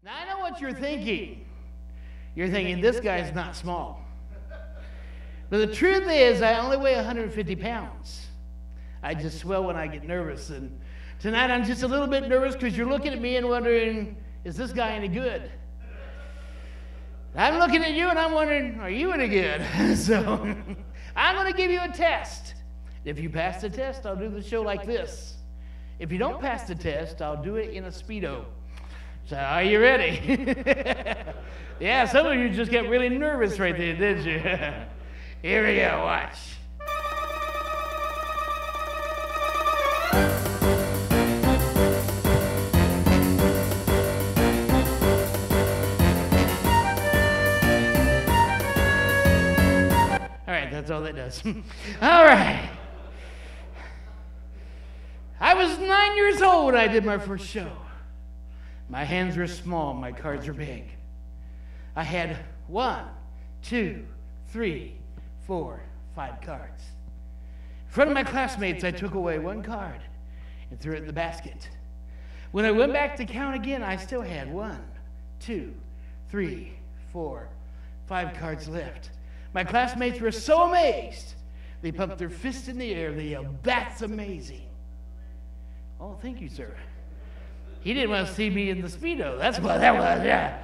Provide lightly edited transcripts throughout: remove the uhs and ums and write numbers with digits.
Now, I know what you're thinking. You're thinking, this guy's not small. But the truth is, I only weigh 150 pounds. I just swell when I get nervous. And tonight, I'm just a little bit nervous because you're looking at me and wondering, is this guy any good? I'm looking at you and I'm wondering, are you any good? So I'm going to give you a test. If you pass the test, I'll do the show like this. If you don't pass the test, I'll do it in a Speedo. So are you ready? Yeah, some of you just got really nervous right there, didn't you? Here we go, watch. All right, that's all that does. All right. I was 9 years old when I did my first show. My hands were small, my cards were big. I had 1, 2, 3, 4, 5 cards. In front of my classmates, I took away 1 card and threw it in the basket. When I went back to count again, I still had 1, 2, 3, 4, 5 cards left. My classmates were so amazed, they pumped their fist in the air. They yelled, "That's amazing." Oh, thank you, sir. He didn't want to see me in the Speedo. That's what that was, yeah.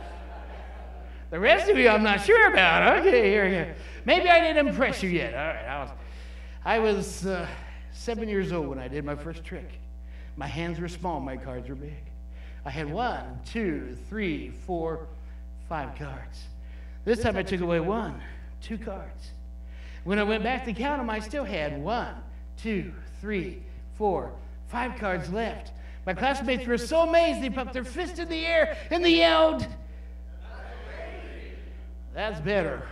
The rest of you, I'm not sure about. Okay, here we go. Maybe I didn't impress you yet. All right, I was 7 years old when I did my first trick. My hands were small, my cards were big. I had 1, 2, 3, 4, 5 cards. This time I took away 1, 2 cards. When I went back to count them, I still had 1, 2, 3, 4, 5 cards left. My classmates were so amazed they pumped their fist in the air and they yelled, "That's better."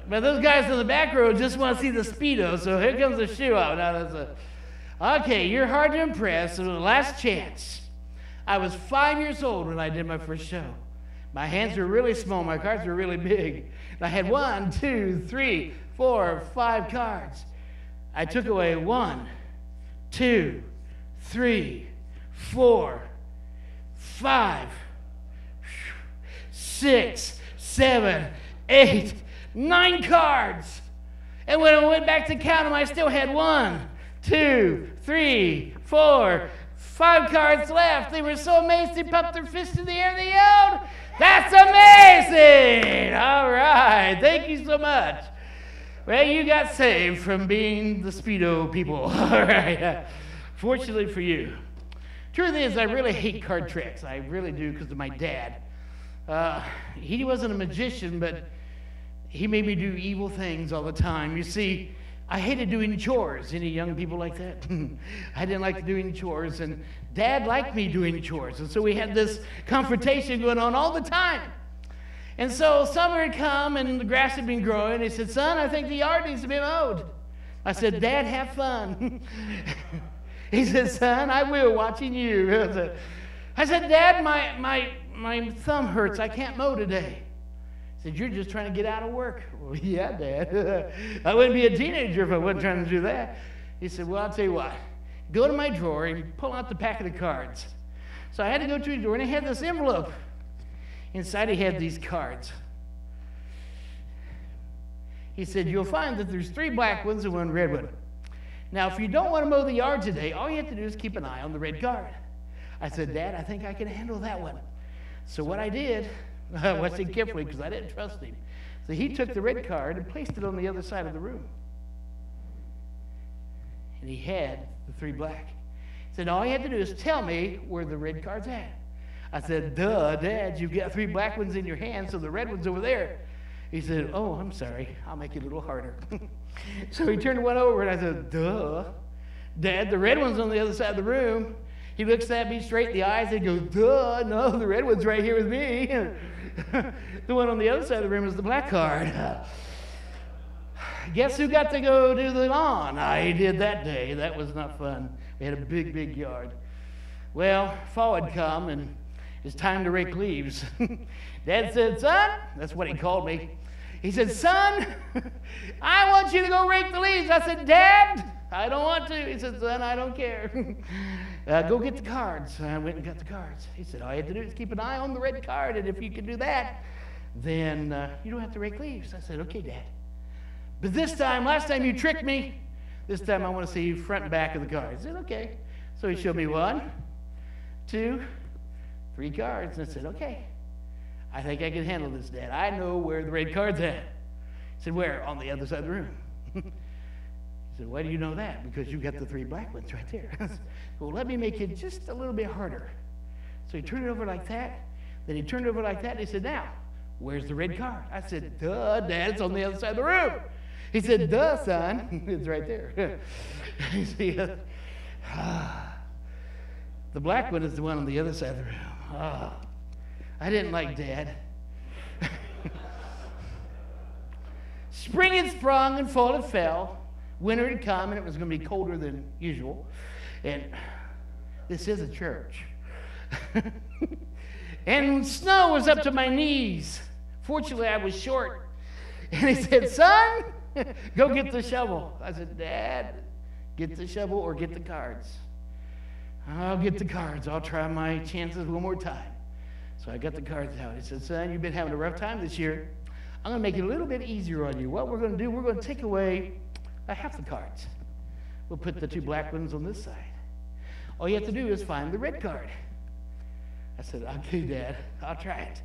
But those guys in the back row just want to see the Speedo, so here comes the shoe out. Now that's okay, you're hard to impress, so the last chance. I was 5 years old when I did my first show. My hands were really small, my cards were really big. And I had 1, 2, 3, 4, 5 cards. I took away 1, 2, 3, 4, 5, 6, 7, 8, 9 cards. And when I went back to count them, I still had 1, 2, 3, 4, 5 cards left. They were so amazed they pumped their fist in the air and they yelled, "That's amazing!" All right, thank you so much. Well, you got saved from being the Speedo people. All right, fortunately for you. Truth is, I really hate card tricks. I really do, because of my dad. He wasn't a magician, but he made me do evil things all the time. You see, I hated doing chores. Any young people like that? I didn't like doing chores, and Dad liked me doing chores. And so we had this confrontation going on all the time. And so summer had come, and the grass had been growing. He said, "Son, I think the yard needs to be mowed." I said, "Dad, have fun." He said, "Son, I will, watching you." I said, "Dad, my thumb hurts. I can't mow today." He said, "You're just trying to get out of work." Well, yeah, Dad. I wouldn't be a teenager if I wasn't trying to do that. He said, "Well, I'll tell you what. Go to my drawer and pull out the packet of cards." So I had to go to his drawer, and he had this envelope. Inside he had these cards. He said, "You'll find that there's 3 black ones and 1 red one. Now, if you don't want to mow the yard today, all you have to do is keep an eye on the red card." I said, "Dad, I think I can handle that one." So what I did, I watched him carefully because I didn't trust him. So he took the red card and placed it on the other side of the room. And he had the 3 black. He said, "All you have to do is tell me where the red card's at." I said, "Duh, Dad, you've got 3 black ones in your hand, so the red one's over there." He said, "Oh, I'm sorry. I'll make it a little harder." So he turned one over, and I said, "Duh, Dad, the red one's on the other side of the room." He looks at me straight in the eyes and goes, "Duh, no, the red one's right here with me." The one on the other side of the room is the black card. Guess who got to go do the lawn? I did that day. That was not fun. We had a big, big yard. Well, fall had come, and it's time to rake leaves. Dad said, "Son," that's what he called me. He said, "Son, I want you to go rake the leaves." I said, "Dad, I don't want to. He said, son, I don't care. Go get the cards. So I went and got the cards. He said, all you have to do is keep an eye on the red card, and if you can do that, then you don't have to rake leaves. I said, okay, Dad. But this time, last time you tricked me, this time I want to see front and back of the cards. I said, okay. So he showed me 1, 2, 3 cards. And I said, okay, I think I can handle this, Dad. I know where the red card's at. He said, where? On the other side of the room. He said, why do you know that? Because you got the 3 black ones right there. I said, well, let me make it just a little bit harder. So he turned it over like that. Then he turned it over like that. And he said, now, where's the red card? I said, duh, Dad, it's on the other side of the room. He said, duh, son. It's right there. You see, the black one is the one on the other side of the room. Oh, I didn't like Dad. Spring had sprung and fall had fell. Winter had come, and it was going to be colder than usual. And this is a church. And snow was up to my knees. Fortunately, I was short. And he said, son, go get the shovel. I said, Dad, get the shovel or get the cards. I'll get the cards. I'll try my chances one more time. So I got the cards out. He said, son, you've been having a rough time this year. I'm going to make it a little bit easier on you. What we're going to do, we're going to take away half the cards. We'll put the 2 black ones on this side. All you have to do is find the red card. I said, okay, Dad, I'll try it.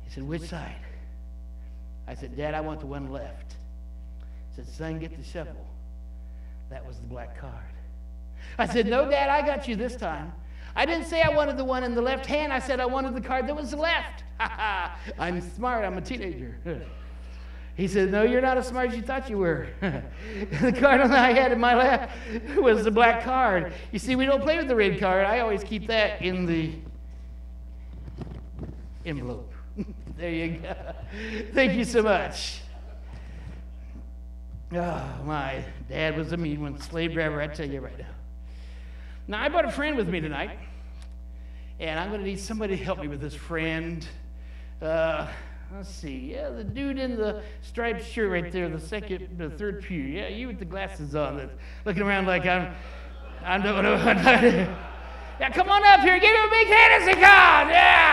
He said, which side? I said, Dad, I want the one left. He said, son, get the shovel. That was the black card. I said, no, Dad, I got you this time. I didn't say I wanted the one in the left hand. I said I wanted the card that was left. I'm smart. I'm a teenager. He said, no, you're not as smart as you thought you were. The card I had in my lap was the black card. You see, we don't play with the red card. I always keep that in the envelope. There you go. Thank you so much. Oh, my dad was a mean one. Slave driver, I tell you right now. Now, I brought a friend with me tonight, and I'm going to need somebody to help me with this friend. Let's see. Yeah, the dude in the striped shirt right there, the third pew. Yeah, you with the glasses on, that's looking around like I'm don't know. Yeah, come on up here. Give him a big hand as he comes. Yeah.